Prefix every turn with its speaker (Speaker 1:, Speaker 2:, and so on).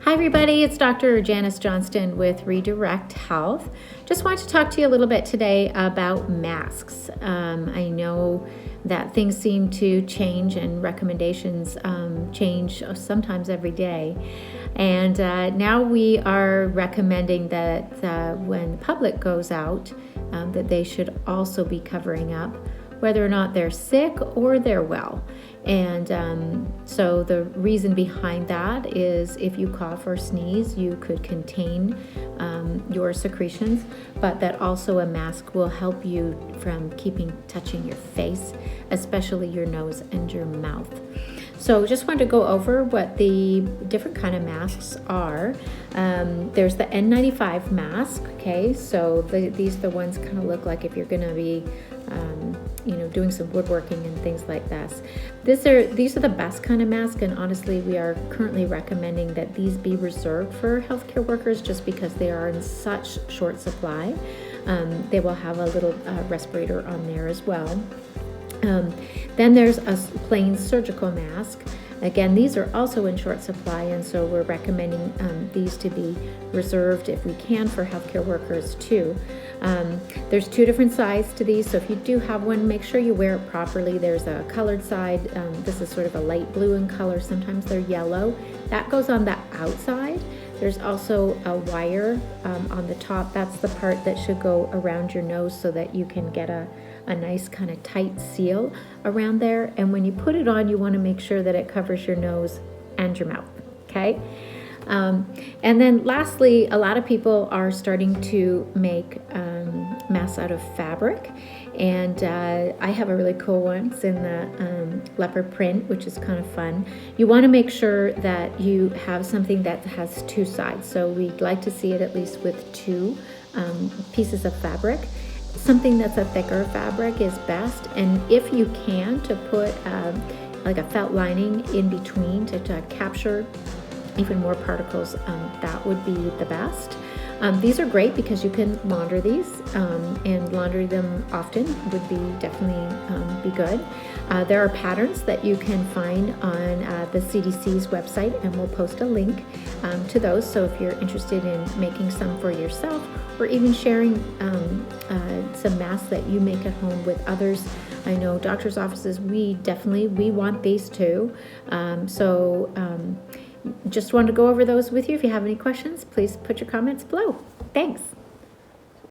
Speaker 1: Hi everybody, it's Dr. Janice Johnston with Redirect Health. Just want to talk to you a little bit today about masks. I know that things seem to change and recommendations change sometimes every day. And now we are recommending that when the public goes out, that they should also be covering up, whether or not they're sick or they're well. And so the reason behind that is if you cough or sneeze, you could contain your secretions, but that also a mask will help you from touching your face, especially your nose and your mouth. So just wanted to go over what the different kind of masks are. There's the N95 mask, okay? So these are the ones kind of look like if you're gonna be doing some woodworking and things like this. These are the best kind of mask, and honestly, we are currently recommending that these be reserved for healthcare workers just because they are in such short supply. They will have a little respirator on there as well. Then there's a plain surgical mask. Again, these are also in short supply, and so we're recommending these to be reserved if we can for healthcare workers too. There's two different sides to these, so if you do have one, make sure you wear it properly. There's a colored side. This is sort of a light blue in color. Sometimes they're yellow. That goes on the outside. There's also a wire on the top. That's the part that should go around your nose so that you can get a nice kind of tight seal around there. And when you put it on, you want to make sure that it covers your nose and your mouth, okay? And then lastly, a lot of people are starting to make masks out of fabric. And I have a really cool one. It's in the leopard print, which is kind of fun. You want to make sure that you have something that has two sides. So we'd like to see it at least with two pieces of fabric. Something that's a thicker fabric is best. And if you can, to put like a felt lining in between to capture even more particles, that would be the best. These are great because you can launder these, and laundering them often would definitely be good. There are patterns that you can find on the CDC's website, and we'll post a link to those. So if you're interested in making some for yourself, or even sharing some masks that you make at home with others, I know doctors' offices, we want these too. Just wanted to go over those with you. If you have any questions, please put your comments below. Thanks.